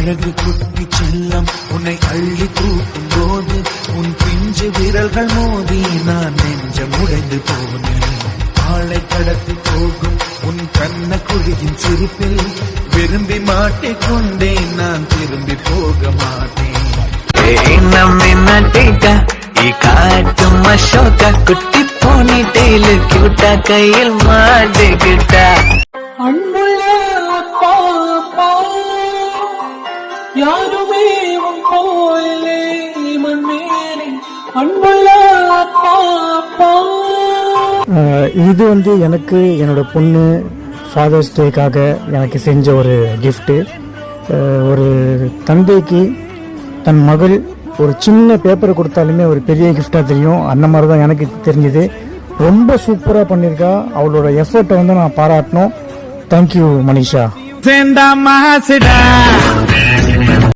அழகு குட்டி செல்லம் உன்னை அள்ளி தூக்கும் போது உன் பிஞ்சு விரல்கள் மோதி நான் நெஞ்சம் உடைந்து போனேன். ஆளை கடத்தி போகும் உன் கண்ண குழியின் சிரிப்பில் விரும்பி மாட்டிக்கொண்டேன், நான் திரும்பி போக மாட்டேன். குட்டி போனி டெய்லு கியூட்டா கையில் மாட்டிக்கிட்டா. அன்புள்ள அப்பா அப்பா யாருமே உன் போலே மண்மேனே. அன்புள்ள அப்பா அப்பா. இது எனக்கு என்னோட பொண்ணு ஃபாதர்ஸ் டேக்காக எனக்கு செஞ்ச ஒரு கிஃப்ட்டு. ஒரு தந்தைக்கு தன் மகள் ஒரு சின்ன பேப்பரை கொடுத்தாலுமே ஒரு பெரிய கிஃப்டாக தெரியும். அந்த மாதிரி தான் எனக்கு தெரிஞ்சுது. ரொம்ப சூப்பராக பண்ணியிருக்கா. அவளோட எஃபர்ட்டை நான் பாராட்டணும். தேங்க்யூ மனிஷா.